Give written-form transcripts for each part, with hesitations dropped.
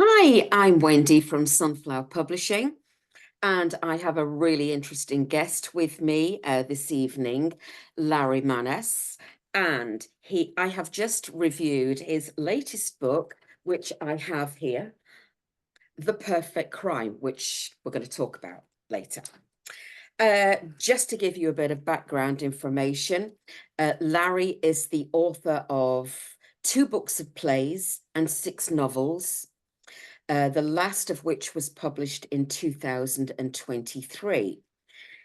Hi, I'm Wendy from Sunflower Publishing, and I have a really interesting guest with me this evening, Larry Maness. And I have just reviewed his latest book, which I have here, The Perfect Crime, which we're going to talk about later. Just to give you a bit of background information, Larry is the author of two books of plays and six novels, the last of which was published in 2023.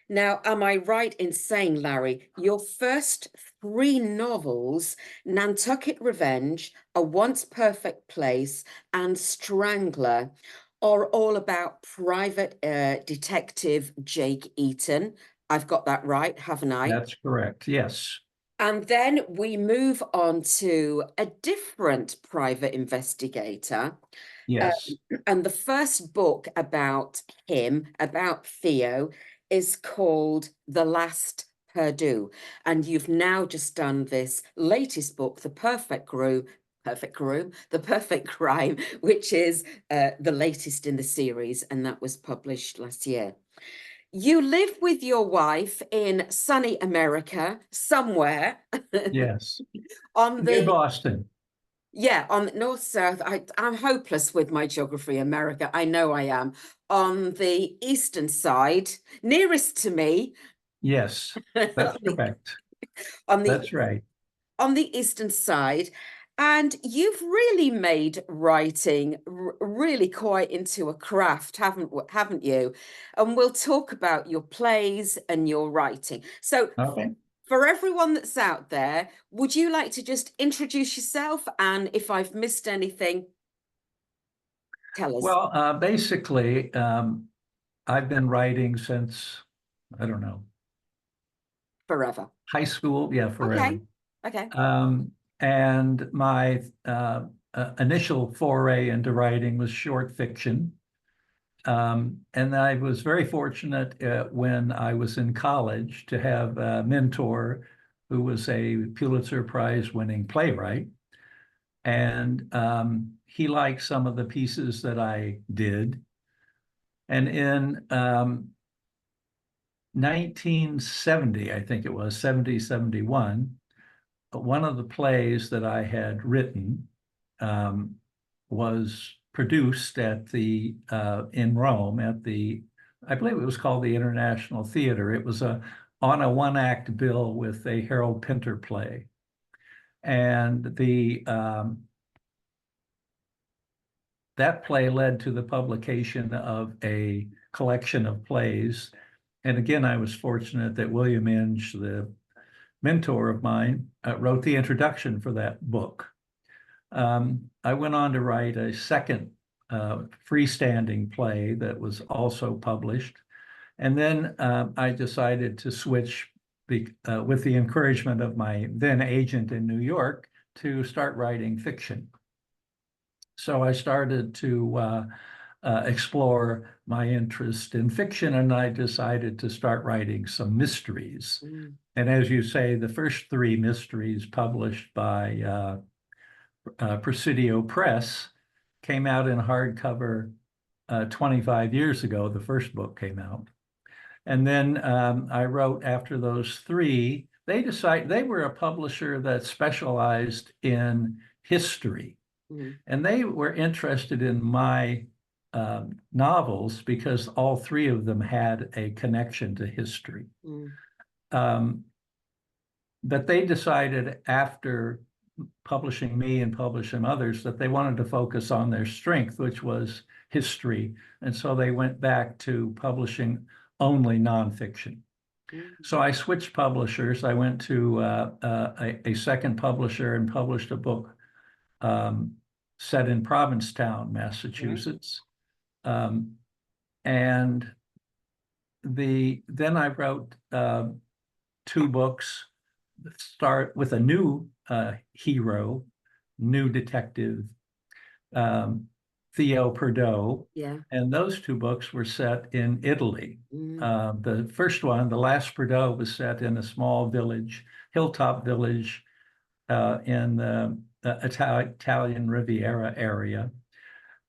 Now, am I right in saying, Larry, your first three novels, Nantucket Revenge, A Once Perfect Place, and Strangler, are all about private detective Jake Eaton? I've got that right, haven't I? That's correct. Yes. And then we move on to a different private investigator. Uh, Yes. and the first book about him, about Theo, is called The Last Purdue. And you've now just done this latest book, The Perfect Crime, which is the latest in the series, and that was published last year. You live with your wife in sunny America, somewhere Yes. on Near the Boston. yeah, on north south. I'm hopeless with my geography, America. I know I am. On the eastern side, nearest to me, Yes. That's on the correct. on the That's right. on the eastern side, and you've really made writing really quite into a craft, haven't you? And we'll talk about your plays and your writing. So Okay. for everyone that's out there, would you like to just introduce yourself? And if I've missed anything, tell us. Well, basically, I've been writing since, I don't know, Forever. high school. Yeah, Okay. forever. Okay. Um, and my initial foray into writing was short fiction. And I was very fortunate when I was in college to have a mentor who was a Pulitzer Prize winning playwright. And he liked some of the pieces that I did. And in 1970, I think it was 70, 71, one of the plays that I had written was produced at the in Rome at the, I believe it was called the International Theater. It was on a one-act bill with a Harold Pinter play. And that play led to the publication of a collection of plays. And again, I was fortunate that William Inge, the mentor of mine, wrote the introduction for that book. I went on to write a second freestanding play that was also published. And then I decided to switch with the encouragement of my then agent in New York to start writing fiction. So I started to explore my interest in fiction, and I decided to start writing some mysteries. Mm. And as you say, the first three mysteries published by Presidio Press came out in hardcover 25 years ago. The first book came out. And then I wrote after those three. They were a publisher that specialized in history. Mm. And they were interested in my novels because all three of them had a connection to history. Mm. Um, but they decided after publishing me and publishing others that they wanted to focus on their strength, which was history. And so they went back to publishing only nonfiction. Mm. So I switched publishers. I went to a second publisher and published a book set in Provincetown, Massachusetts. And then I wrote two books that start with a new hero, new detective, Theo Perdeau. Yeah. And those two books were set in Italy. Mm. The first one, The Last Perdeau, was set in a small village, hilltop village in the Italian Riviera area.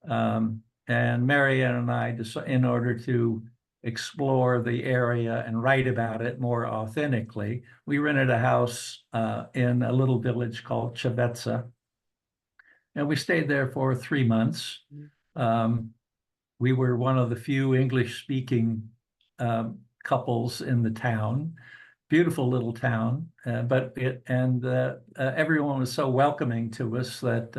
And Marianne and I, in order to explore the area and write about it more authentically, we rented a house in a little village called Chevetsa. And we stayed there for 3 months. We were one of the few English-speaking couples in the town. Beautiful little town, but everyone was so welcoming to us that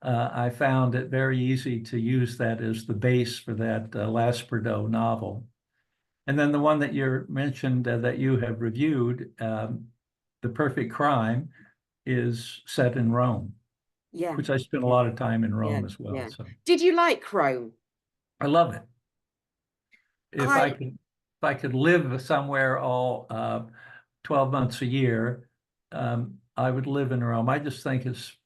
I found it very easy to use that as the base for that Lasperdo novel. And then the one that you mentioned that you have reviewed, The Perfect Crime, is set in Rome. Yeah. Which I spent a lot of time in Rome as well. Yeah. So Did you like Rome? I love it. If I I could live somewhere all 12 months a year, I would live in Rome. I just think it's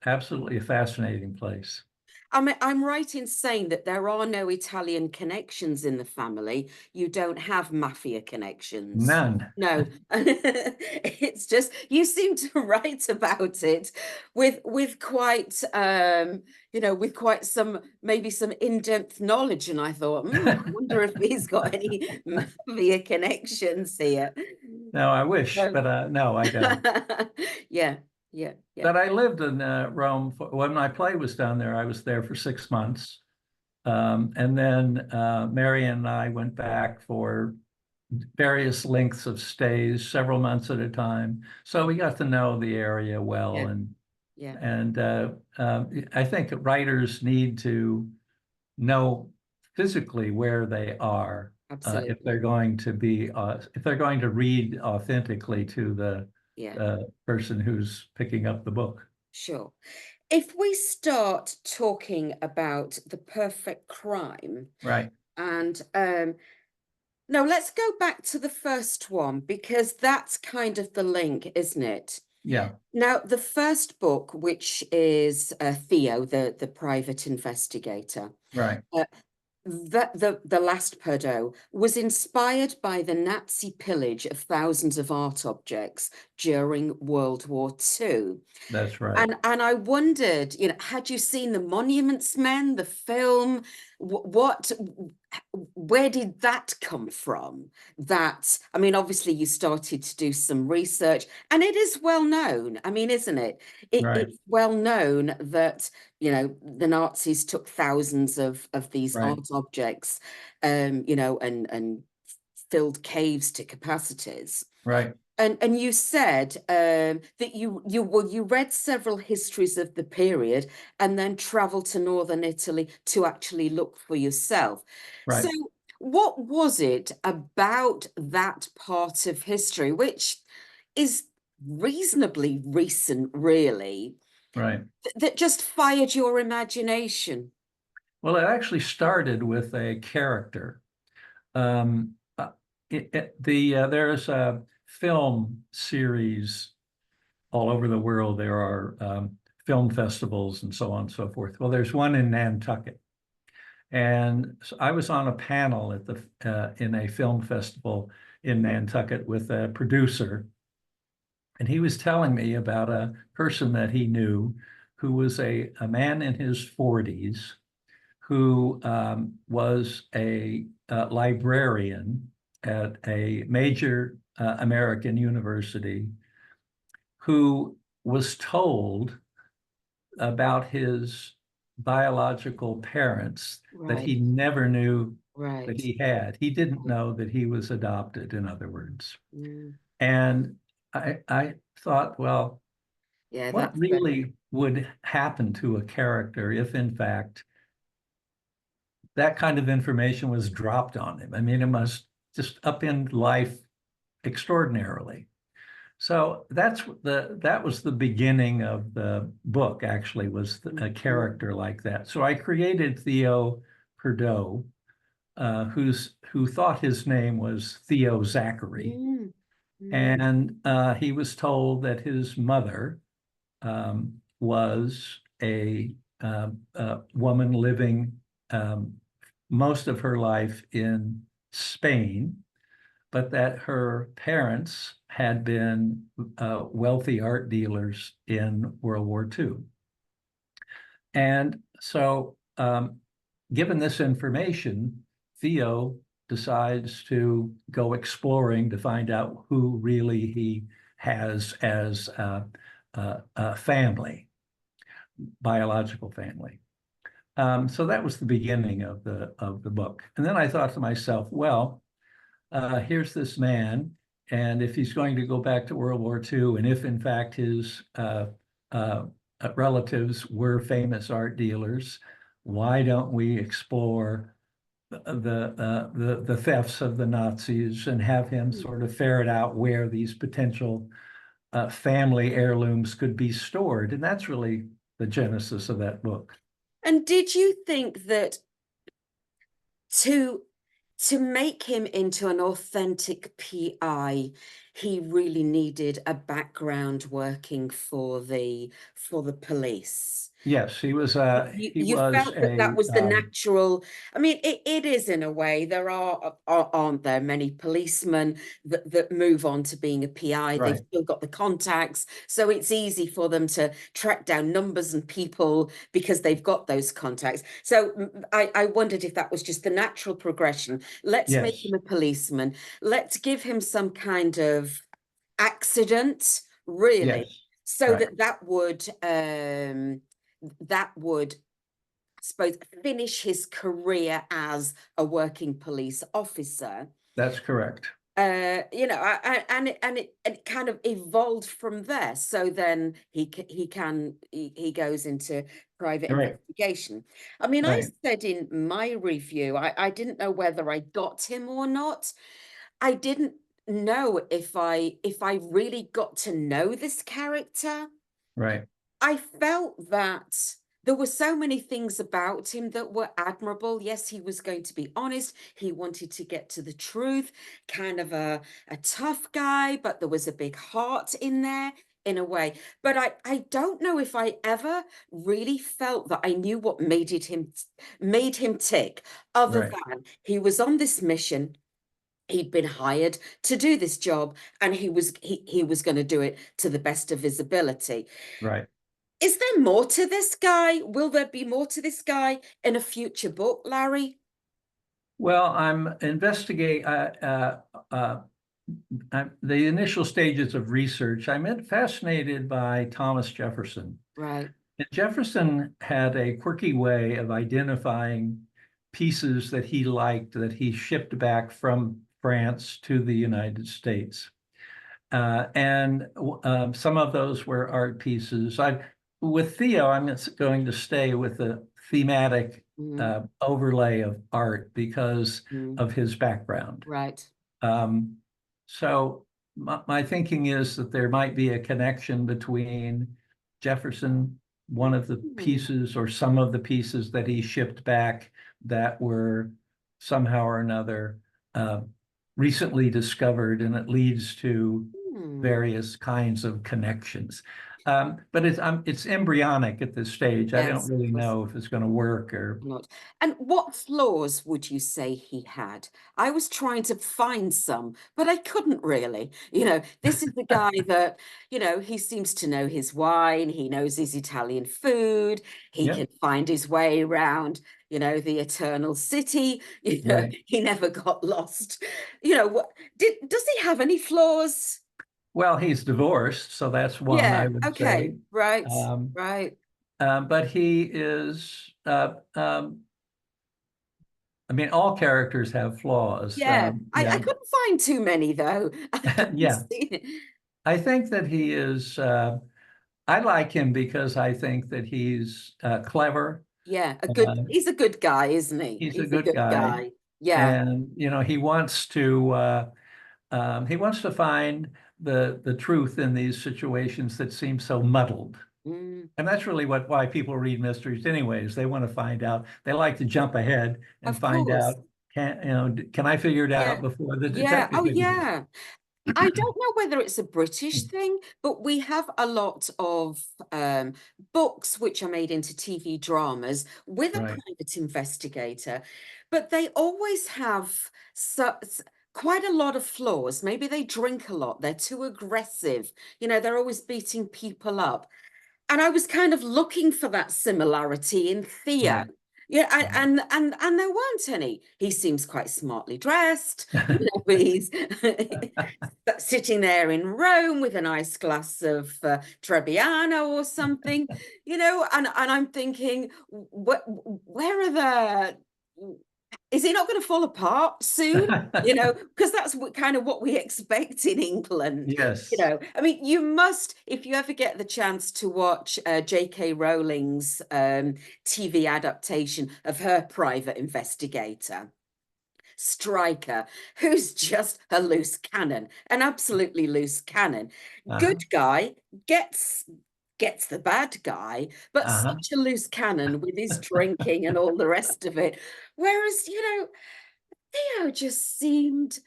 absolutely a fascinating place. I'm right in saying that there are no Italian connections in the family. You don't have mafia connections. None. No, it's just you seem to write about it with quite with quite some maybe some in-depth knowledge. And I thought, I wonder if he's got any mafia connections here. No, I wish, So, but no, I don't. yeah, yeah. But I lived in Rome when my play was down there. I was there for 6 months. And then Marianne and I went back for various lengths of stays, several months at a time. So we got to know the area well. Yeah. I think writers need to know physically where they are if they're going to read authentically to the person who's picking up the book. Sure. If we start talking about The Perfect Crime, Right. and no, let's go back to the first one because that's kind of the link, isn't it? Yeah. Now, the first book, which is Theo, the private investigator, Right. the last Perdo was inspired by the Nazi pillage of thousands of art objects during World War II. That's right. And I wondered, had you seen The Monuments Men, the film? Where did that come from? That, I mean, obviously you started to do some research, and it is well known. I mean, isn't it? Right. It's well known that, the Nazis took thousands of these Right. art objects, and filled caves to capacities. Right. And you said that you read several histories of the period and then traveled to northern Italy to actually look for yourself. Right. So what was it about that part of history, which is reasonably recent, really, Right. that just fired your imagination? Well, it actually started with a character. There's a film series all over the world. There are film festivals and so on and so forth. Well, there's one in Nantucket. And so I was on a panel in a film festival in Nantucket with a producer. And he was telling me about a person that he knew who was a man in his 40s who was a librarian at a major American university who was told about his biological parents that he never knew that he had. He didn't know that he was adopted, in other words. And I thought, well, what really would happen to a character if, in fact, that kind of information was dropped on him? I mean, it must just upend life extraordinarily. So that was the beginning of the book, actually, was a character like that. So I created Theo Perdo, who thought his name was Theo Zachary. And he was told that his mother was a woman living most of her life in Spain, but that her parents had been wealthy art dealers in World War II. And so given this information, Theo decides to go exploring to find out who really he has as a family, biological family. So that was the beginning of the book. And then I thought to myself, well, here's this man, and if he's going to go back to World War II, and if in fact his relatives were famous art dealers, why don't we explore the thefts of the Nazis and have him sort of ferret out where these potential family heirlooms could be stored? And that's really the genesis of that book. And did you think that to make him into an authentic PI, he really needed a background working for the police? Yes, he was You felt that was the natural. I mean, it is in a way. There aren't there many policemen that move on to being a PI. right. They've still got the contacts, so it's easy for them to track down numbers and people because they've got those contacts. So I wondered if that was just the natural progression. Let's Yes. make him a policeman. Let's give him some kind of accident, really, Yes. so Right. that would, I suppose, finish his career as a working police officer. That's correct. You know, and it kind of evolved from there. So then he goes into private Right. investigation. I mean, I Right. said in my review, I didn't know whether I got him or not. I didn't know if I really got to know this character. Right. I felt that there were so many things about him that were admirable. Yes, he was going to be honest. He wanted to get to the truth, kind of a tough guy, but there was a big heart in there in a way. But I don't know if I ever really felt that I knew what made him tick, other Right. than he was on this mission. He'd been hired to do this job, and he was going to do it to the best of his ability. Right. Is there more to this guy? Will there be more to this guy in a future book, Larry? Well, I'm the initial stages of research. I'm fascinated by Thomas Jefferson. Right. And Jefferson had a quirky way of identifying pieces that he liked that he shipped back from France to the United States. And some of those were art pieces. With Theo, I'm going to stay with the thematic overlay of art because of his background. Right. So my thinking is that there might be a connection between Jefferson, one of the pieces or some of the pieces that he shipped back that were somehow or another recently discovered, and it leads to various kinds of connections. But it's embryonic at this stage. Yes, I don't really know if it's going to work or not. And what flaws would you say he had? I was trying to find some, but I couldn't really. You know, this is the guy that, you know, he seems to know his wine. He knows his Italian food. He can find his way around, you know, the Eternal City. You know, Right. he never got lost. You know, does he have any flaws? Well, he's divorced, so that's one, Yeah, I would okay, say. right, right. But he is, I mean, all characters have flaws. Yeah, I Yeah, couldn't find too many though. I couldn't yeah. see it. I think that he is, I like him because I think that he's clever. Yeah, Uh, he's a good guy, isn't he? he's a He's a good good guy. guy. Yeah. And, you know, he wants to find the truth in these situations that seem so muddled. Mm, And that's really why people read mysteries anyways. They want to find out. They like to jump ahead and of find course. out, can I figure it Yeah. out before the Yeah. detective Oh, figures it yeah. I don't know whether it's a British out? thing, but we have a lot of books which are made into TV dramas with a Right, private investigator, but they always have quite a lot of flaws. Maybe they drink a lot, they're too aggressive, you know, they're always beating people up. And I was kind of looking for that similarity in Theo. right. Yeah, Um, and there weren't any. He seems quite smartly dressed. You know, he's sitting there in Rome with a nice glass of Trebbiano or something. You know, and I'm thinking, where are the? Is he not going to fall apart soon? You know, because that's kind of what we expect in England. You Yes. know, I mean, you must, if you ever get the chance to watch J.K. Rowling's TV adaptation of her Private Investigator, Striker, who's just a loose cannon, an absolutely loose cannon. Uh-huh. Good guy gets the bad guy, but Uh-huh. such a loose cannon with his drinking and all the rest of it. Whereas, you know, Theo just seemed,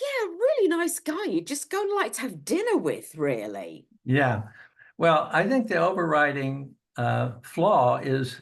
yeah, a really nice guy. You just go and like to have dinner with, really. Yeah. Well, I think the overriding flaw is,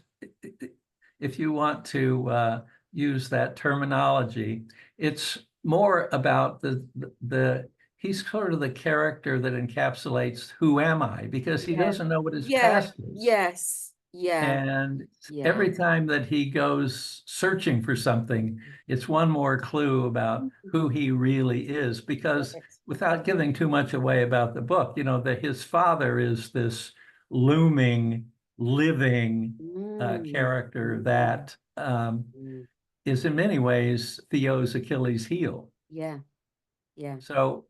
if you want to use that terminology, it's more about the he's sort of the character that encapsulates who am I, because he Yeah. doesn't know what his Yeah. past is. Yes. Yeah. And Yeah. every time that he goes searching for something, it's one more clue about who he really is. Because Right. without giving too much away about the book, you know, that his father is this looming, living Mm, character that mm. is in many ways Theo's Achilles heel. Yeah. Yeah. So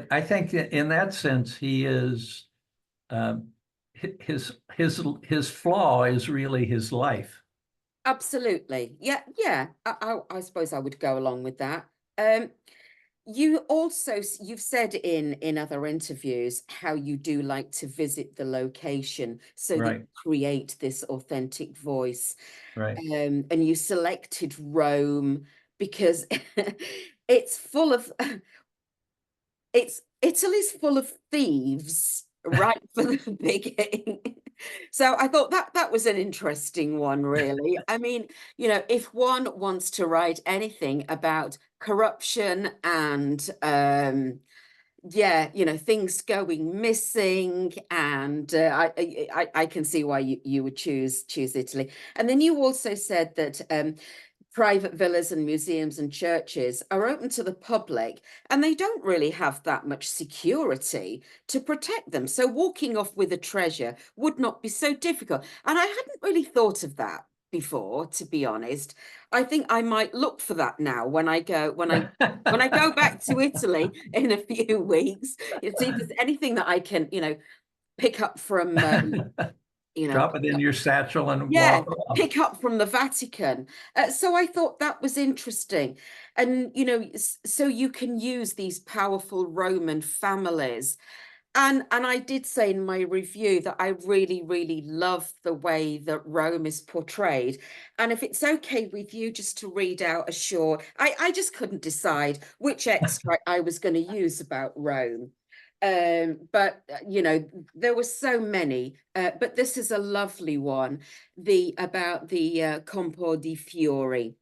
I think in that sense, he is um, his flaw is really his life. Absolutely. Yeah. Yeah. I suppose I would go along with that. Um, you also, you've said in other interviews how you do like to visit the location so that Right, you create this authentic voice. right. And you selected Rome because it's full of Italy's full of thieves right from the beginning. So I thought that was an interesting one, really. I mean, you know, if one wants to write anything about corruption and yeah, you know, things going missing, and I can see why you would choose Italy. And then you also said that private villas and museums and churches are open to the public, and they don't really have that much security to protect them. So walking off with a treasure would not be so difficult. And I hadn't really thought of that before, to be honest. I think I might look for that now when I go back to Italy in a few weeks, and see if there's anything that I can, you know, pick up from, you know, Drop it in your satchel and yeah, walk off. pick up from the Vatican. So I thought that was interesting. And, you know, so you can use these powerful Roman families. And I did say in my review that I really, really love the way that Rome is portrayed. And if it's okay with you just to read out a short, I just couldn't decide which extract I was going to use about Rome. But you know, there were so many, but this is a lovely one, the about the Campo di Fiori.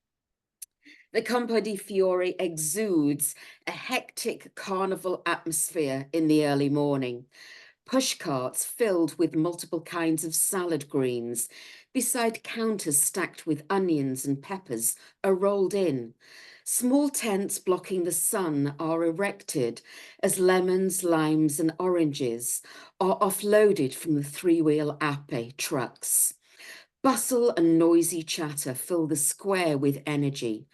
The Campo di Fiori exudes a hectic carnival atmosphere in the early morning. Pushcarts filled with multiple kinds of salad greens, beside counters stacked with onions and peppers, are rolled in. Small tents blocking the sun are erected as lemons, limes, and oranges are offloaded from the three-wheel ape trucks. Bustle and noisy chatter fill the square with energy.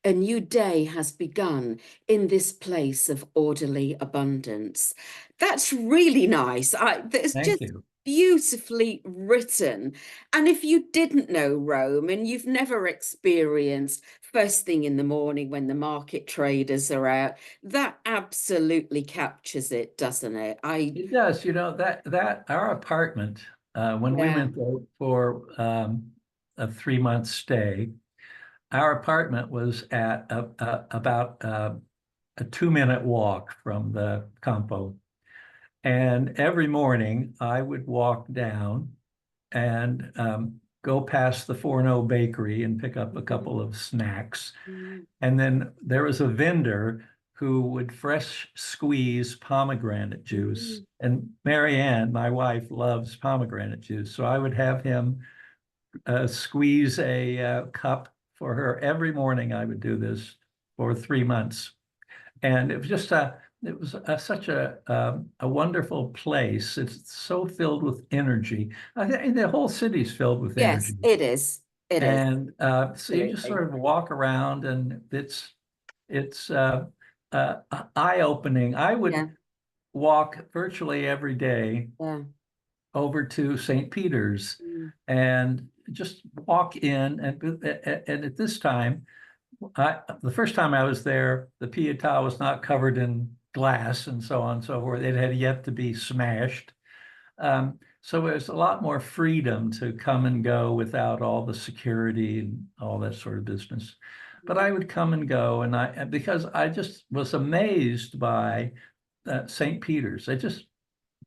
A new day has begun in this place of orderly abundance. That's really nice. It's Thank just you. beautifully written. And if you didn't know Rome and you've never experienced first thing in the morning when the market traders are out, that absolutely captures it, doesn't it? It does, you know, that our apartment, when we Yeah. went there for a 3 month stay, our apartment was at about a 2 minute walk from the Campo. And every morning I would walk down and go past the Forno Bakery and pick up a couple of snacks. Mm, And then there was a vendor who would fresh squeeze pomegranate juice. mm, And Marianne, my wife, loves pomegranate juice. So I would have him squeeze a cup for her every morning. I would do this for 3 months, and it was just such a wonderful place. It's so filled with energy. I think the whole city's filled with Yes, energy, it is. It is. and so you just Absolutely. sort of walk around, and it's eye-opening. I would Yeah. walk virtually every day Yeah. over to St. Peter's Mm, and just walk in. And at this time, the first time I was there, the Pietà was not covered in glass and so on and so forth. It had yet to be smashed. So there's a lot more freedom to come and go without all the security and all that sort of business. But I would come and go, and because I just was amazed by St. Peter's. It just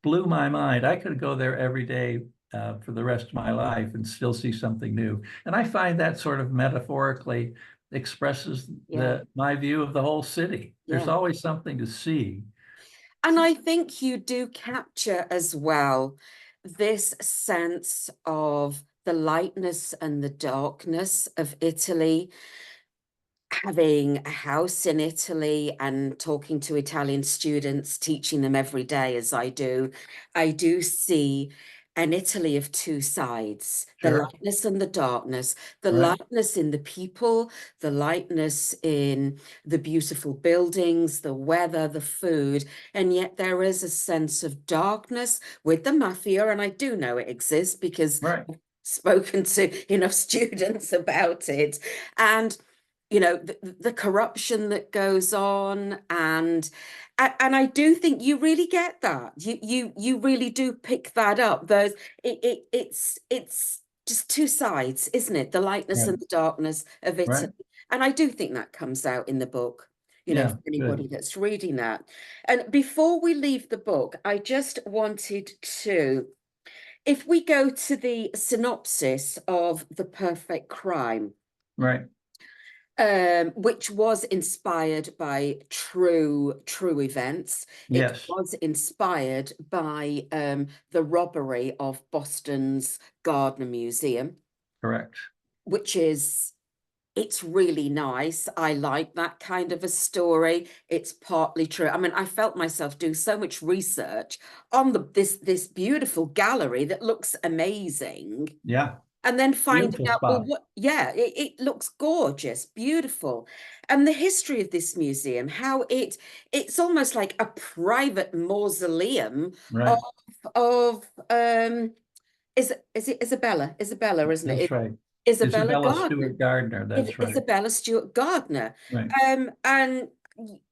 blew my mind. I could go there every day for the rest of my life and still see something new. And I find that sort of metaphorically expresses yeah. my view of the whole city. There's Yeah. always something to see. And I think you do capture as well this sense of the lightness and the darkness of Italy. Having a house in Italy and talking to Italian students, teaching them every day as I do see an Italy of two sides, the Sure. lightness and the darkness, the Right. lightness in the people, the lightness in the beautiful buildings, the weather, the food, and yet there is a sense of darkness with the mafia, and I do know it exists because Right. I've spoken to enough students about it. And the corruption that goes on, and I do think you really get that. You really do pick that up. It's just two sides, isn't it? The lightness Right. and the darkness of Right. Italy. And I do think that comes out in the book, Yeah. for anybody Good. that's reading that. And before we leave the book, I just wanted to, if we go to the synopsis of The Perfect Crime, Right. which was inspired by true events. It Yes. was inspired by the robbery of Boston's Gardner Museum, Correct. which is it's really nice. I like that kind of a story. It's partly true. I mean, I felt myself doing so much research on this beautiful gallery that looks amazing, Yeah. and then finding Beautiful out, well, spot. yeah, it looks gorgeous, beautiful. And the history of this museum, how it's almost like a private mausoleum of Right. of is it Isabella? Isabella, isn't it? That's right. Isabella Isabella Gardner. Stewart Gardner. That's right. Isabella Stewart Gardner. Right. And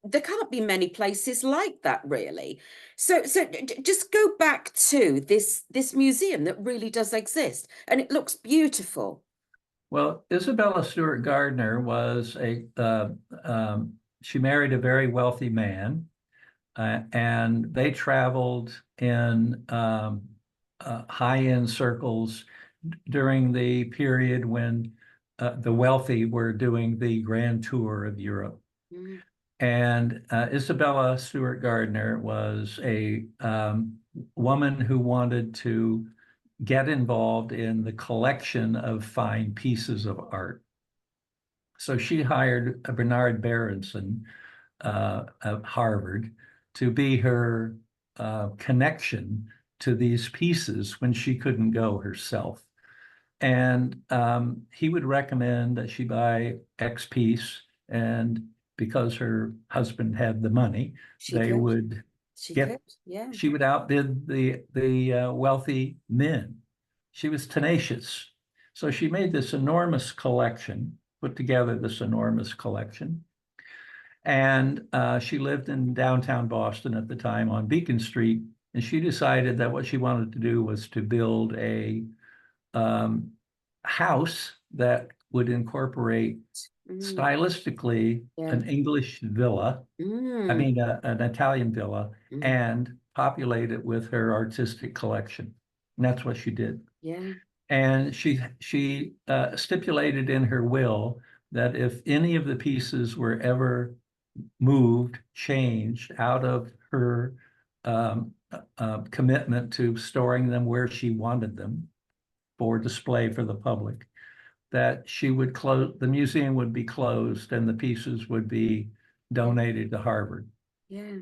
there can't be many places like that, really. So just go back to this museum that really does exist, and it looks beautiful. Well, Isabella Stewart Gardner she married a very wealthy man, and they traveled in high-end circles during the period when the wealthy were doing the grand tour of Europe. Mm, And Isabella Stewart Gardner was a woman who wanted to get involved in the collection of fine pieces of art. So she hired Bernard Berenson of Harvard to be her connection to these pieces when she couldn't go herself. And he would recommend that she buy X piece, and because her husband had the money, she they could. would She get could. Yeah. she would outbid the wealthy men. She was tenacious. So she made this enormous collection, put together this enormous collection. And she lived in downtown Boston at the time on Beacon Street. And she decided that what she wanted to do was to build a um, house that would incorporate Mm, stylistically yeah. an English villa, I Mm, mean, an Italian villa, mm, and populate it with her artistic collection. And that's what she did. yeah. And she stipulated in her will that if any of the pieces were ever moved, changed out of her commitment to storing them where she wanted them for display for the public, that she would close, the museum would be closed and the pieces would be donated to Harvard. Yeah.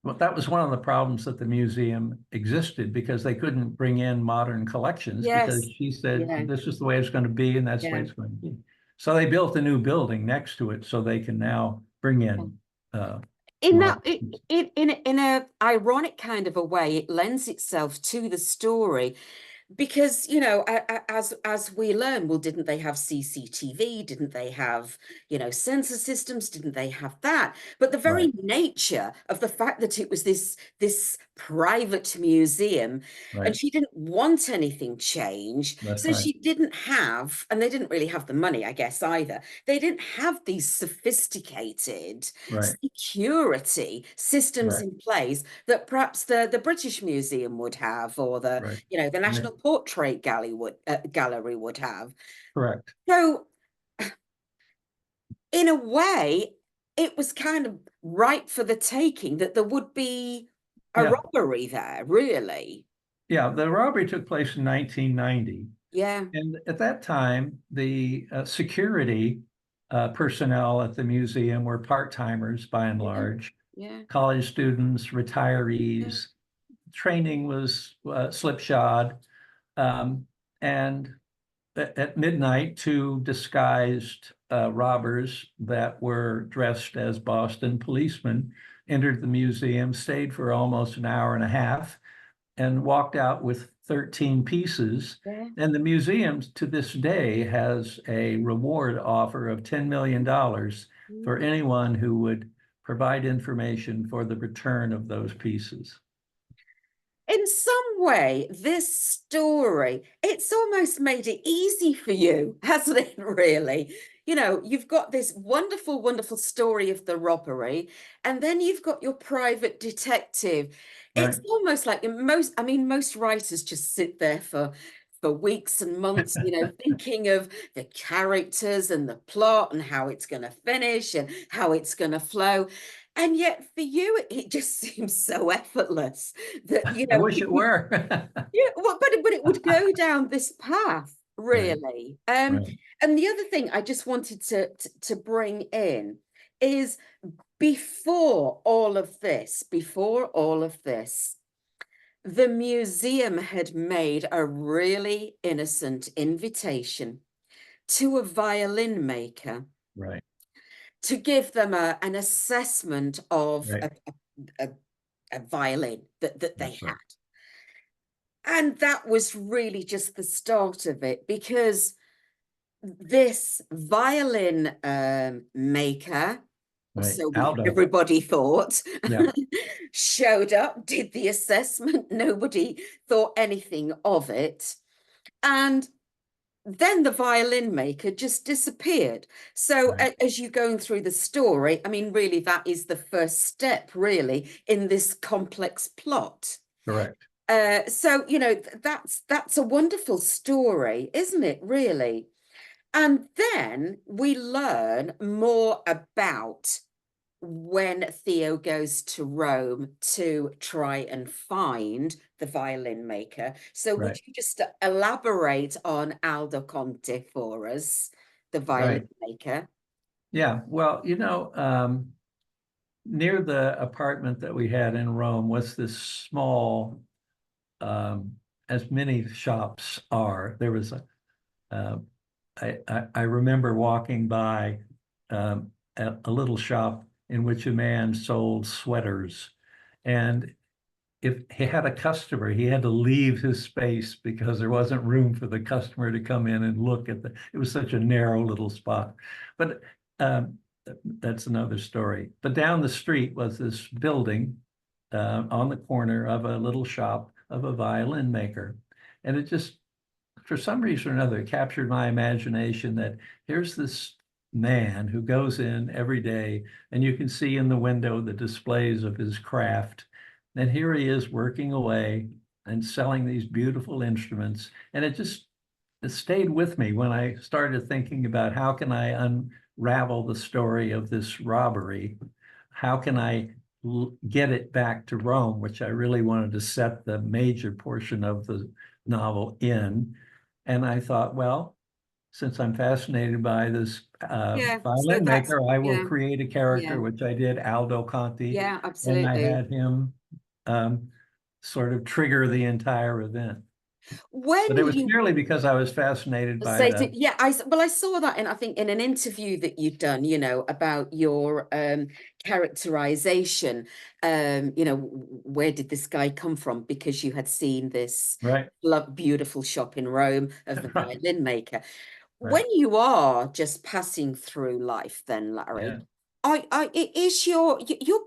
Well, that was one of the problems that the museum existed, because they couldn't bring in modern collections, because Yes. she said Yeah. this is the way it's going to be, and that's the way Yeah. it's going to be. So they built a new building next to it so they can now bring in In that, modern. in a ironic kind of a way, it lends itself to the story. Because, you know, as we learn, well, didn't they have CCTV? Didn't they have, you know, sensor systems? Didn't they have that? But the very Right, nature of the fact that it was this private museum, right. and she didn't want anything changed, That's so right. she didn't have, and they didn't really have the money, I guess, either. They didn't have these sophisticated Right, security systems right, in place that perhaps the British Museum would have, or the, right. you know, the Yeah, National Portrait Gallery would have. correct. So, in a way, it was kind of ripe for the taking that there would be a Yeah, robbery there, really. yeah. The robbery took place in 1990. Yeah, And at that time, the security personnel at the museum were part-timers by and yeah, large, yeah, college students, yeah, retirees. Training was slipshod. And at midnight, two disguised robbers that were dressed as Boston policemen entered the museum, stayed for almost an hour and a half, and walked out with 13 pieces. yeah. And the museum to this day has a reward offer of $10 million for Mm. anyone who would provide information for the return of those pieces. In some way, this story, it's almost made it easy for you, hasn't it, really? You know, you've got this wonderful, wonderful story of the robbery, and then you've got your private detective. It's Right. almost like I mean, most writers just sit there for weeks and months, you know, thinking of the characters and the plot and how it's going to finish and how it's going to flow. And yet for you, it just seems so effortless that, you I know, wish it were. yeah, well, but it would go down this path, Right, really. right, And the other thing I just wanted to bring in is before all of this, the museum had made a really innocent invitation to a violin maker right, to give them an assessment of right. a, a violin that they That's had. right. And that was really just the start of it, because this violin maker, or Right. so Aldo. everybody thought, Yeah. showed up, did the assessment. Nobody thought anything of it. And then the violin maker just disappeared. So Right. as you're going through the story, I mean, really, that is the first step, really, in this complex plot. Correct. So, you know, that's a wonderful story, isn't it, really? And then we learn more about when Theo goes to Rome to try and find the violin maker. So would Right. you just elaborate on Aldo Conte for us, the violin Right. maker? Yeah. Well, near the apartment that we had in Rome was this small, as many shops are. There was uh, I remember walking by a little shop in which a man sold sweaters. And if he had a customer, he had to leave his space because there wasn't room for the customer to come in and look at it was such a narrow little spot. But um, that's another story. But down the street was this building on the corner of a little shop of a violin maker. And it just, for some reason or another, captured my imagination that here's this man who goes in every day, and you can see in the window the displays of his craft. And here he is working away and selling these beautiful instruments. And it stayed with me when I started thinking about how can I unravel the story of this robbery? How can I get it back to Rome, which I really wanted to set the major portion of the novel in. And I thought, well, since I'm fascinated by this Yeah. So violin that's, maker, I will yeah, create a character, yeah, which I did, Aldo Conti, yeah, and I absolutely. had him um, sort of trigger the entire event. When But it was you purely because I was fascinated by say, the, yeah, I saw that, and I think in an interview that you'd done, about your characterization, where did this guy come from? Because you had seen this right, beautiful shop in Rome of the right, violin maker. right, When you are just passing through life, then, yeah. Larry, it is your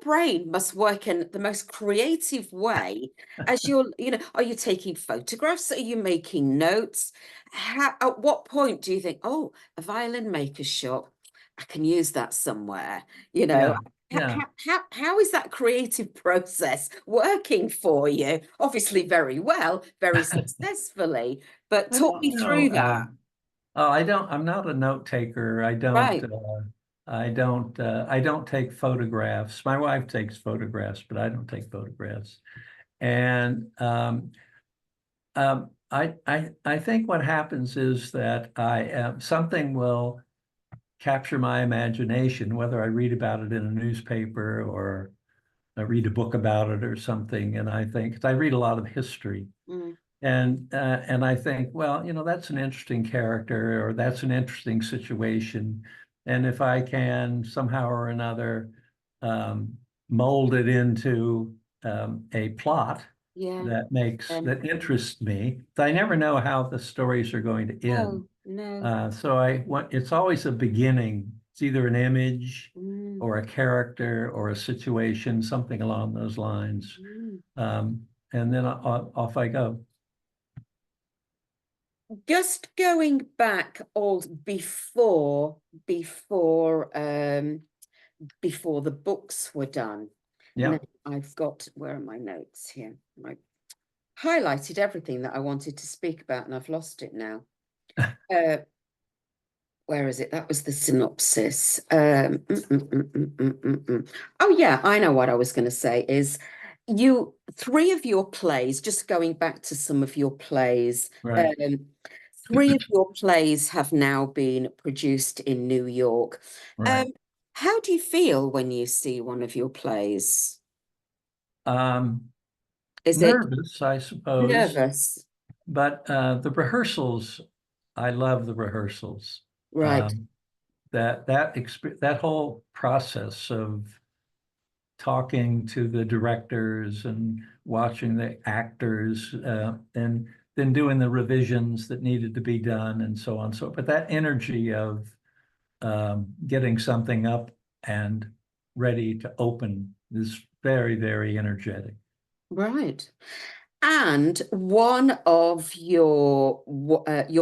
brain must work in the most creative way as are you taking photographs? Are you making notes? At what point do you think, oh, a violin maker's shop, I can use that somewhere? You know, Yeah, yeah. how is that creative process working for you? Obviously, very well, very successfully, but talk Well, me through that. oh, I'm not a note taker. Right. I don't take photographs. My wife takes photographs, but I don't take photographs. And I think what happens is that something will capture my imagination, whether I read about it in a newspaper or I read a book about it or something. And I think, 'cause I read a lot of history. Mm, And I think, well, that's an interesting character, or that's an interesting situation. And if I can somehow or another um, mold it into a plot yeah. that interests me, I never know how the stories are going to end. No, no. So it's always a beginning. It's either an image Mm, or a character or a situation, something along those lines. mm. And then off I go. Just going back all before the books were done. Now Yeah. I've got, where are my notes here? I highlighted everything that I wanted to speak about and I've lost it now. Uh, where is it? That was the synopsis. Oh yeah, I know what I was going to say is three of your plays, just going back to some of your plays, Right. um, three of your plays have now been produced in New York. Um, Right. how do you feel when you see one of your plays? Um, Is it Nervous, I suppose, nervous? but the rehearsals, I love the rehearsals. Right, Um, that whole process of talking to the directors and watching the actors, and then doing the revisions that needed to be done and so on. So, but that energy of getting something up and ready to open is very, very energetic. right. And one of your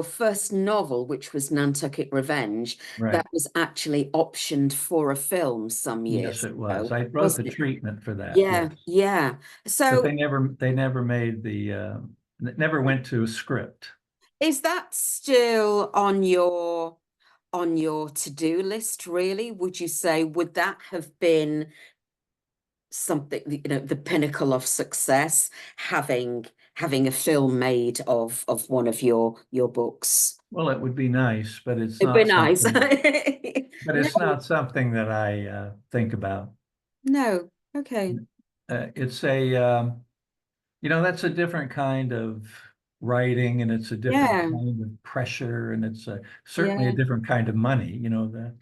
first novel, which was Nantucket Revenge, Right. that was actually optioned for a film some Yes, years it was. ago, I wrote the wasn't it? treatment for that. Yeah, Yes. yeah. But So they never made it never went to a script. is that still on your to-do list, really? Would you say, would that have been something, the pinnacle of success, having a film made of one of your books? Well, it would be nice, but it's It'd be not nice. something, No, that I think about. no. Okay. It's that's a different kind of writing, and it's a different Yeah. kind of pressure, and it's certainly a Yeah. different kind of money, the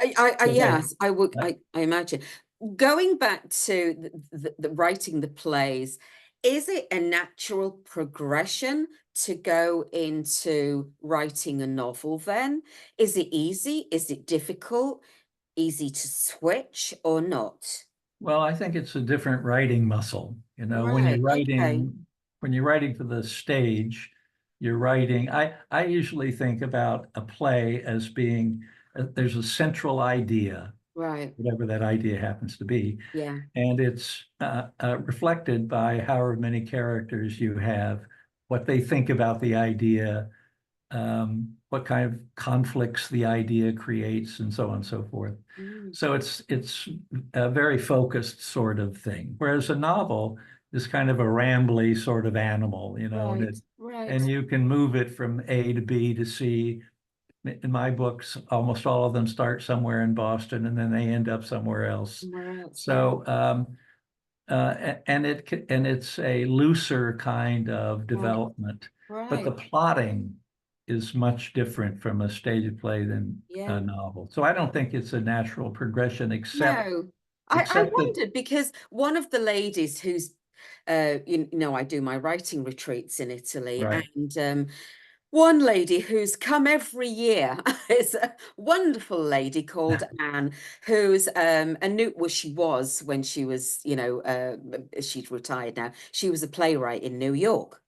way, Yes, I would. I imagine. Going back to the writing the plays, is it a natural progression to go into writing a novel then? Is it easy? Is it difficult? Easy to switch or not? well, I think it's a different writing muscle. Right. Okay. When you're writing for the stage, you're writing. I usually think about a play as being there's a central idea, Right. whatever that idea happens to be, Yeah. and it's reflected by however many characters you have, what they think about the idea, what kind of conflicts the idea creates, and so on and so forth. Mm, So it's a very focused sort of thing. Whereas a novel is kind of a rambly sort of animal, and right. it and you can move it from A to B to C. In my books, almost all of them start somewhere in Boston and then they end up somewhere else. Somewhere else, yeah. So, and it's a looser kind of development, but the Right. plotting is much different from a stage play than Yeah. a novel. So I don't think it's a natural progression, No. I except that, wondered because one of the ladies who's you know, I do my writing retreats in Italy, right, and one lady who's come every year is a wonderful lady called Anne, who's a new, well, she was when she was, you know, she's retired now. She was a playwright in New York.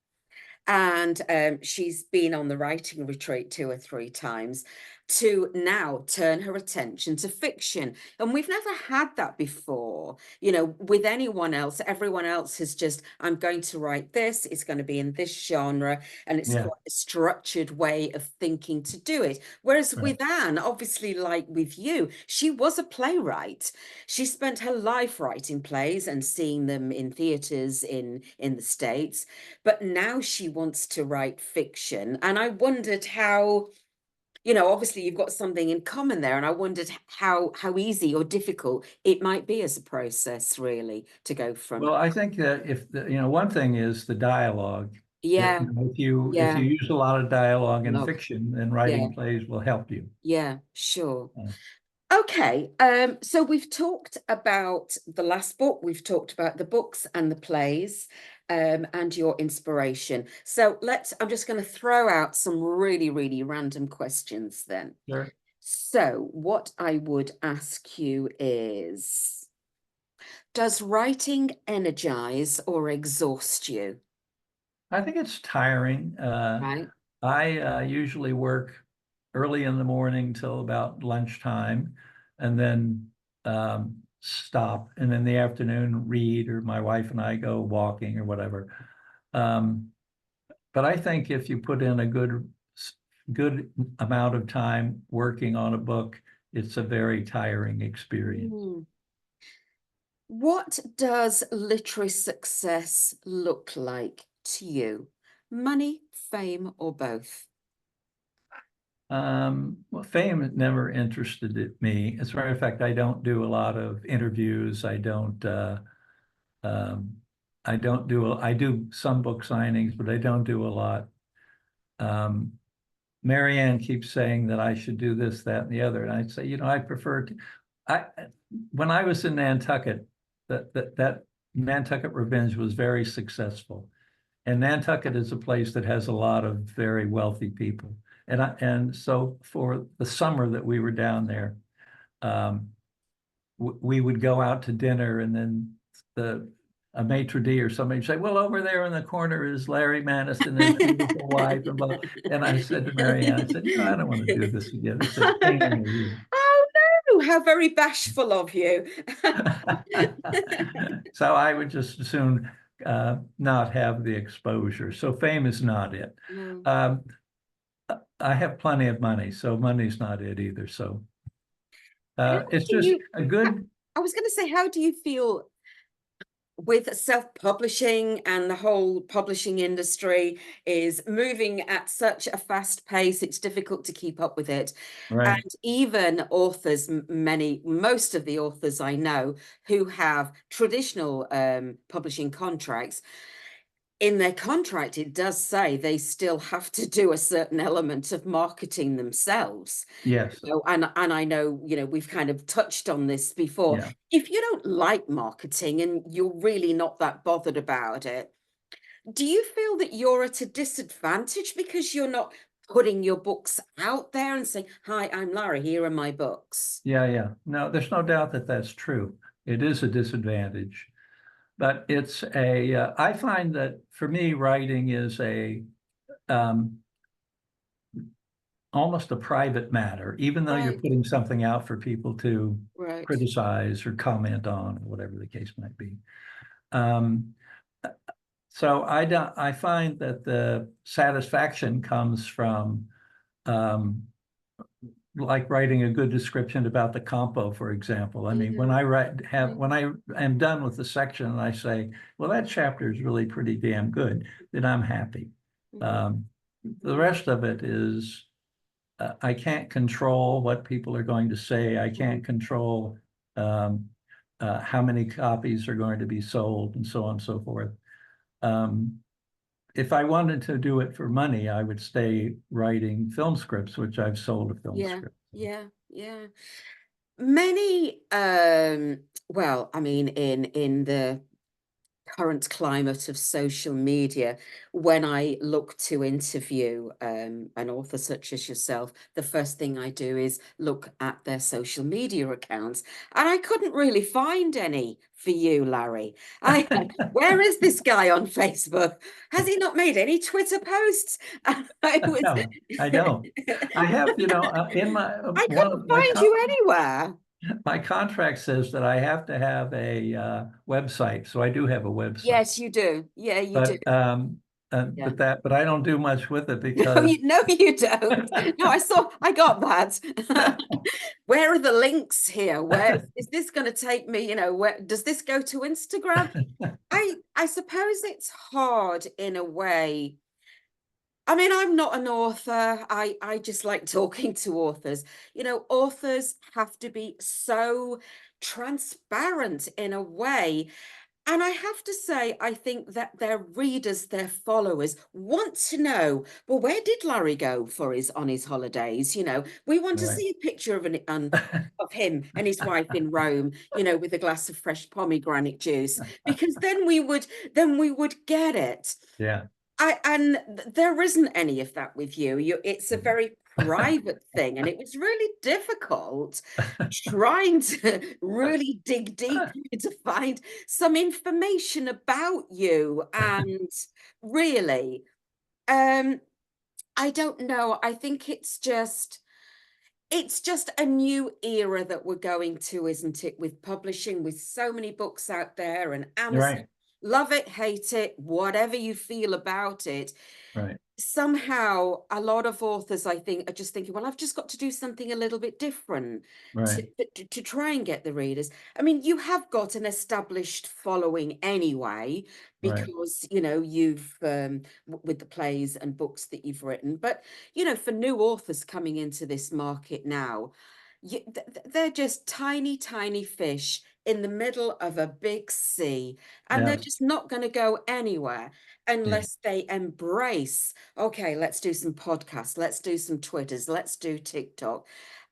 And she's been on the writing retreat 2 or 3 times to now turn her attention to fiction. And we've never had that before, you know, with anyone else. Everyone else has just, I'm going to write this, it's going to be in this genre, and it's yeah, quite a structured way of thinking to do it. Whereas right. with Anne, obviously, like with you, she was a playwright. She spent her life writing plays and seeing them in theaters in the States, but now she wants to write fiction. And I wondered how, you know, obviously you've got something in common there, and I wondered how easy or difficult it might be as a process, really, to go from. Well, I think that if the, one thing is the dialogue. Yeah, If yeah, you use a lot of dialogue in love, fiction, then yeah, writing plays will help you. yeah, sure. Uh, Okay, so we've talked about the last book, we've talked about the books and the plays, and your inspiration. So I'm just going to throw out some really, really random questions then. Sure. So what I would ask you is, does writing energize or exhaust you? I think it's tiring. Right? I usually work early in the morning till about lunchtime, and then stop, and in the afternoon read, or my wife and I go walking or whatever. Um, but I think if you put in a good amount of time working on a book, it's a very tiring experience. Mm. What does literary success look like to you? Money, fame, or both? Well, fame never interested me. As a matter of fact, I don't do a lot of interviews. Um, I do some book signings, but I don't do a lot. Um, Marianne keeps saying that I should do this, that, and the other. And I say, I prefer to, I, when I was in Nantucket, that Nantucket Revenge was very successful. And Nantucket is a place that has a lot of very wealthy people. And so for the summer that we were down there, um, we would go out to dinner, and then the a maitre d' or somebody would say, well, over there in the corner is Larry Maness and his beautiful wife. And I said to Marianne, I said, I don't want to do this again. It's a pain in the rear. Oh no, how very bashful of you. So I would just as soon not have the exposure. So fame is not it. No. Um, I have plenty of money, so money's not it either. So How it's do just you, a good. I was going to say, how do you feel with self-publishing, and the whole publishing industry is moving at such a fast pace, it's difficult to keep up with it. And Right. even authors, most of the authors I know who have traditional publishing contracts, in their contract, it does say they still have to do a certain element of marketing themselves. Yes. You know, and I know, you know, we've kind of touched on this before. Yeah. If you don't like marketing and you're really not that bothered about it, do you feel that you're at a disadvantage because you're not putting your books out there and saying, hi, I'm Larry, here are my books? Yeah. Yeah. No, there's no doubt that that's true. It is a disadvantage, but I find that for me, writing is um, almost a private matter, even though you're Right, putting something out for people to right. criticize or comment on, or whatever the case might be. Um, so I find that the satisfaction comes from um, like writing a good description about the compo, for example. I mean, Yeah, when I yeah. when I am done with the section and I say, well, that chapter is really pretty damn good, then I'm happy. The rest of it is, I can't control what people are going to say. I can't control how many copies are going to be sold and so on and so forth. If I wanted to do it for money, I would stay writing film scripts, which I've sold a film script. Yeah. Many, well, I mean, in the current climate of social media, when I look to interview an author such as yourself, the first thing I do is look at their social media accounts, and I couldn't really find any for you, Larry. Where is this guy on Facebook? Has he not made any Twitter posts? No, I don't. I have, in my I couldn't find you anywhere. My contract says that I have to have a website, so I do have a website. Yes, you do. Yeah, you do. But I don't do much with it No, because you don't. No, I got that. Where are the links here? Where is this going to take me? Where does this go to Instagram? I suppose it's hard in a way. I mean, I'm not an author. I just like talking to authors. Authors have to be so transparent in a way. And I have to say, I think that their readers, their followers want to know, well, where did Larry go on his holidays? We want to see a picture of of him and his wife in Rome, with a glass of fresh pomegranate juice, because then we would get it. Yeah. And there isn't any of that with you. It's a very private thing, and it was really difficult trying to really dig deep to find some information about you. And really, I don't know. I think it's just a new era that we're going to, isn't it? With publishing, with so many books out there, and Amazon. Right. Love it, hate it, whatever you feel about it. Right. Somehow, a lot of authors, I think, are just thinking, well, I've just got to do something a little bit different to try and get the readers. I mean, you have got an established following anyway, because, you've, with the plays and books that you've written. But, for new authors coming into this market now, they're just tiny, tiny fish in the middle of a big sea, and they're just not going to go anywhere unless they embrace, okay, let's do some podcasts, let's do some Twitters, let's do TikTok.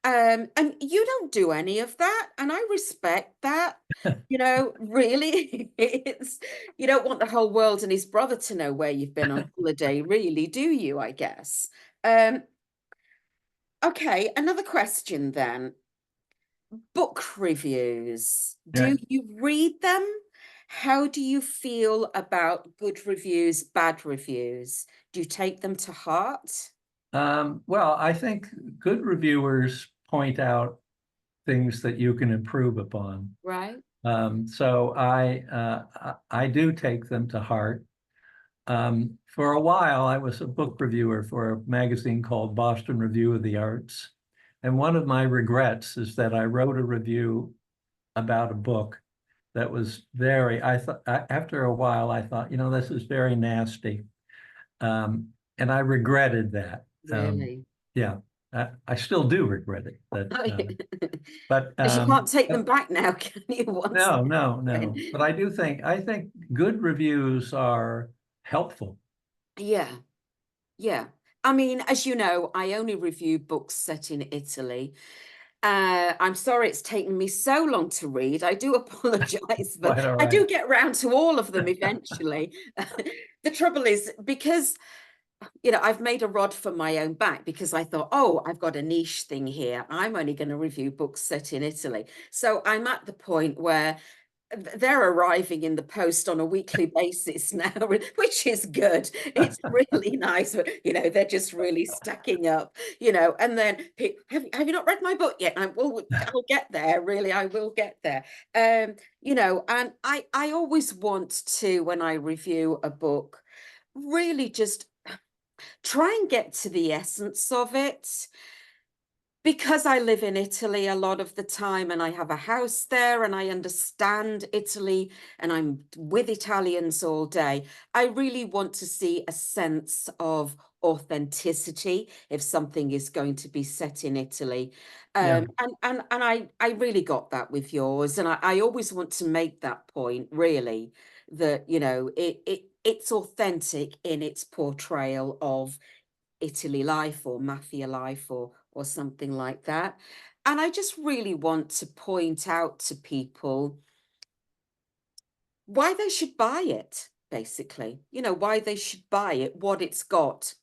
And you don't do any of that, and I respect that. Really, you don't want the whole world and his brother to know where you've been on holiday, really, do you? I guess. Okay, another question then. Book reviews. Do you read them? How do you feel about good reviews, bad reviews? Do you take them to heart? Well, I think good reviewers point out things that you can improve upon. Right. So I do take them to heart. For a while, I was a book reviewer for a magazine called Boston Review of the Arts. And one of my regrets is that I wrote a review about a book that was I thought, after a while, I thought, this is very nasty. And I regretted that. Really? Yeah, I still do regret it. But you can't take them back now, can you? No. But I think good reviews are helpful. Yeah. I mean, as you know, I only review books set in Italy. I'm sorry it's taken me so long to read. I do apologize, but I do get around to all of them eventually. The trouble is, because I've made a rod for my own back, because I thought, oh, I've got a niche thing here. I'm only going to review books set in Italy. So I'm at the point where they're arriving in the post on a weekly basis now, which is good. It's really nice. They're just really stacking up, and then have you not read my book yet? I'll get there. Really, I will get there. And I always want to, when I review a book, really just try and get to the essence of it. because I live in Italy a lot of the time and I have a house there and I understand Italy and I'm with Italians all day, I really want to see a sense of authenticity if something is going to be set in Italy. Yeah, And I really got that with yours. And I always want to make that point, really, that, it's authentic in its portrayal of Italy life or mafia life or something like that. And I just really want to point out to people why they should buy it, basically. Why they should buy it, what it's got.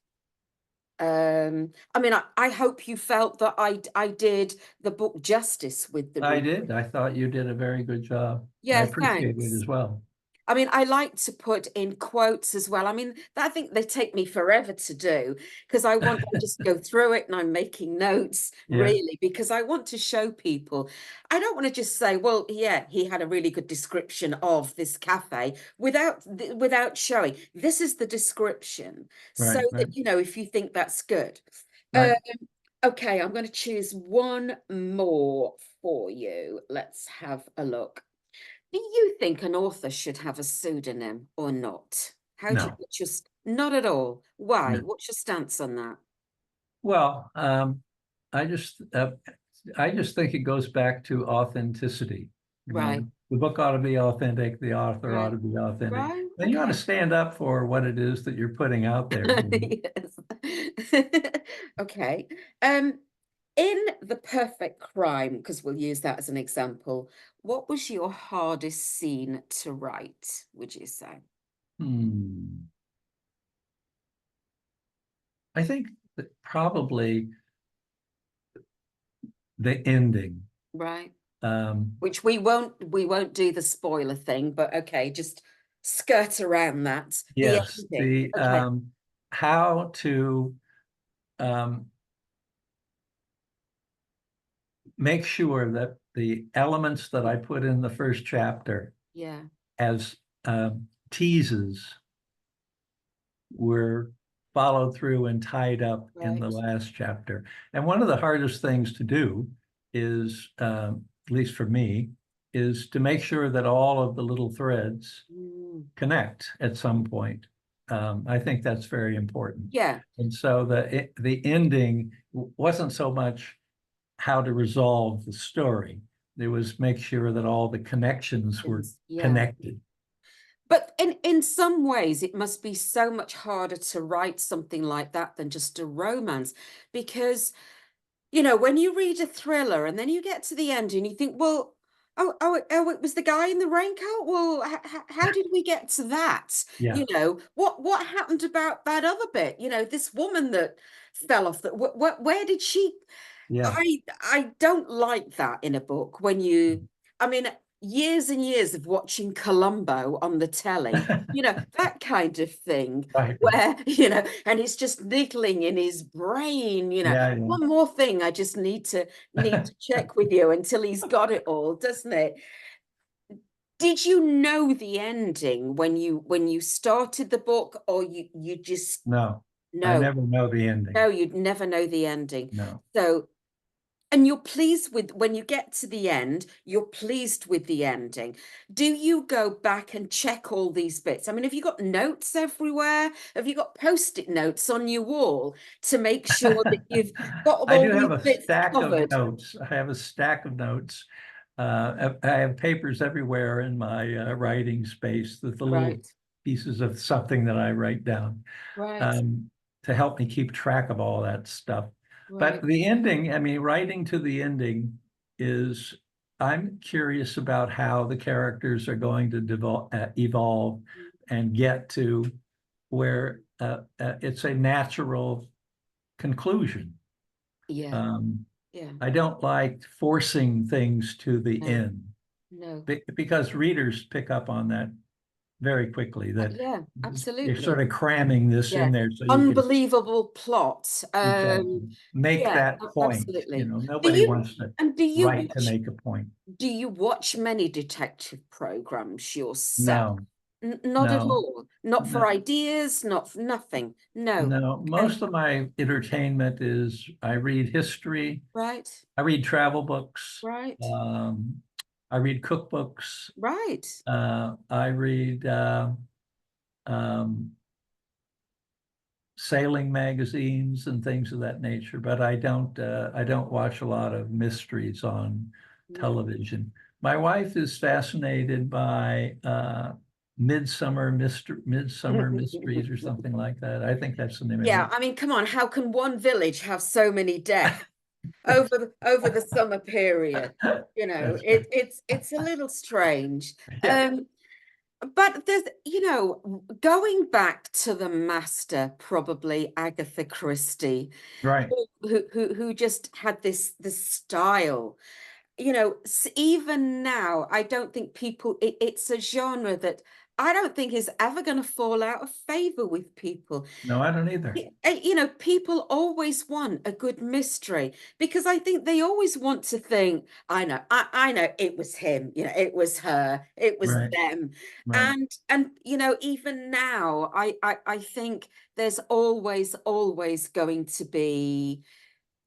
I mean, I hope you felt that I did the book justice with the I read. did. I thought you did a very good job. I Yeah, appreciate it thanks. as well. I mean, I like to put in quotes as well. I mean, I think they take me forever to do because I just go through it and I'm making notes Yeah, really because I want to show people. I don't want to just say, well, yeah, he had a really good description of this cafe without showing. This is the description so right, right, that, if you think that's good. Um, right. okay, I'm going to choose one more for you. Let's have a look. Do you think an author should have a pseudonym or not? No, Not at all. Why? no. What's your stance on that? Well, I just, I just think it goes back to authenticity. Right, The book ought to be authentic, the author ought right, to be authentic. right. Then you ought to Okay. stand up for what it is that you're putting out there. Yes. Okay. Um, in The Perfect Crime, because we'll use that as an example, what was your hardest scene to write, would you say? Hmm. I think that probably the ending. Right. Um, Which we won't do the spoiler thing, but okay, just skirt around that. The yes, ending. the Okay. how to um, make sure that the elements that I put in the first chapter Yeah. as teases were followed through and tied up in the Right. last chapter. And one of the hardest things to do is, at least for me, is to make sure that all of the little threads Mm. connect at some point. I think that's very important. Yeah. And so the ending wasn't so much how to resolve the story. It was make sure that all the connections were Yeah. connected. But in some ways, it must be so much harder to write something like that than just a romance, because when you read a thriller and then you get to the end and you think, well, oh, it was the guy in the raincoat. Well, how did we get to that? Yeah, What happened about that other bit? This woman that fell off. Where did she? yeah. I don't like that in a book I mean, years and years of watching Columbo on the telly, that kind of thing, Right. where, and it's just niggling in his brain, Yeah, yeah. one more thing I just need to check with you until he's got it all, doesn't it? Did you know the ending when you started the book, or you just No, I no, never know the ending. no, you'd never know the ending. No. So, and you're pleased with when you get to the end, you're pleased with the ending. Do you go back and check all these bits? I mean, have you got notes everywhere? Have you got post-it notes on your wall to make sure that you've got I all do these have a bits stack of covered? notes. I have a stack of notes. I have papers everywhere in my writing space, the little Right, pieces of something that I write down right, um, to help me keep track of all that stuff. But right. the ending, I mean, writing to the ending is, I'm curious about how the characters are going to evolve and get to where it's a natural conclusion. Yeah, Um, yeah. I don't like forcing things to the No, end no. because readers pick up on that very quickly, that Yeah, you're sort absolutely. of cramming this Yeah. in there so you can Unbelievable plot. exactly make Yeah, that point. absolutely. Do Nobody you wants to and do you write to watch make a point. do you watch many detective programs yourself? No, Not at No, all. Not for no, ideas, not for nothing. No. no. Okay. Most of my entertainment is I read history, Right. I read travel books, Right. um, I read cookbooks, Right. I read um, sailing magazines and things of that nature, but I don't watch a lot of mysteries on No. television. My wife is fascinated by Midsummer Mysteries or something like that. I think that's the name of Yeah, it. I mean, come on, how can one village have so many deaths over the summer period? You know, That's it's a little strange. yeah, But there's, going back to the master, probably Agatha Christie, right. who just had this style. Even now, I don't think it's a genre that I don't think is ever going to fall out of favor with people. No, I don't either. People always want a good mystery because I think they always want to think, I know it was him, it was her, it was Right, them. right. And even now, I think there's always going to be,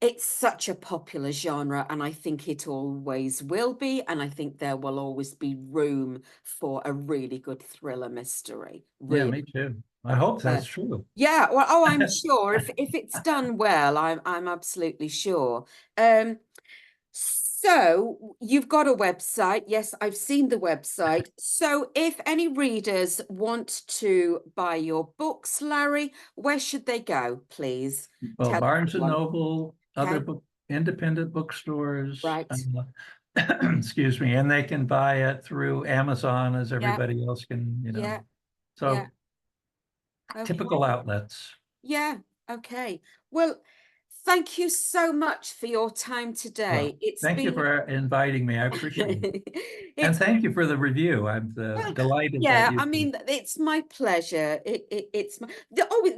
it's such a popular genre, and I think it always will be. And I think there will always be room for a really good thriller mystery. Yeah, Really. me too. I hope Uh, that's true. yeah, well, oh, I'm sure if it's done well, I'm absolutely sure. So you've got a website. Yes, I've seen the website. So if any readers want to buy your books, Larry, where should they go, please? Well, Tell Barnes and everyone. Noble, other Okay, book, independent bookstores, right. excuse me, and they can buy it through Amazon as Yeah, everybody else can, yeah, yeah. So typical Okay. outlets. Yeah, okay. Well, thank you so much for your time Well, today. It's thank you been for inviting me. I appreciate it. And it's thank you for the review. I'm well, delighted that yeah, you, I mean, it's my pleasure. It's my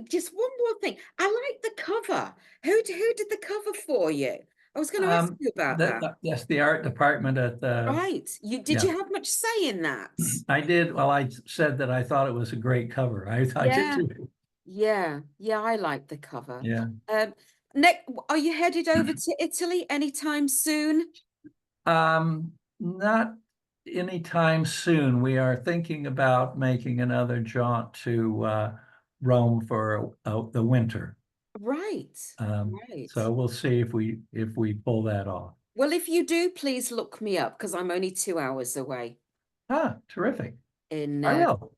just one more thing. I like the cover. Who did the cover for you? I was going to ask you about that. that's the art department at the, Right. Did yeah, you have much say in that? I did. Well, I said that I thought it was a great cover. I did Yeah. too. Yeah. Yeah, I like the cover. Yeah. Nick, are you headed over to Italy anytime soon? Not anytime soon. We are thinking about making another jaunt to Rome for the winter. Right. Right. So we'll see if we pull that off. Well, if you do, please look me up because I'm only 2 hours away. Ah, terrific. In I uh, will.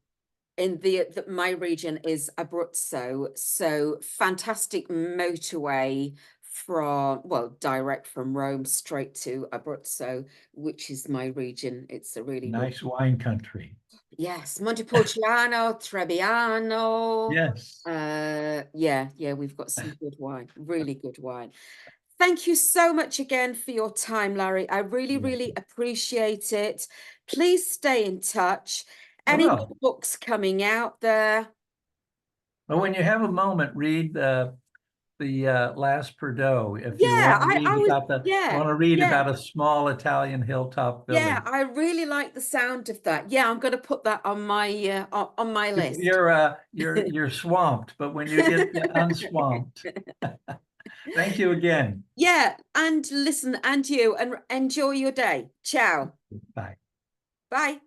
in my region is Abruzzo, so fantastic motorway from, well, direct from Rome straight to Abruzzo, which is my region. It's a really, Nice wine country. yes, Montepulciano, Trebbiano. Yes. Yeah, we've got some good wine, really good wine. Thank you so much again for your time, Larry. I really appreciate it. Please stay in touch. I Any more will. books coming out there? But when you have a moment, read the Last Perdoe. If you Yeah, want to read I was, about the yeah, want to read yeah, about a small Italian hilltop yeah. village. I really like the sound of that. Yeah, I'm going to put that on my list. You're swamped, but when you get unswamped, thank you again. Yeah, and listen, and you, and enjoy your day. Ciao. Bye. Bye.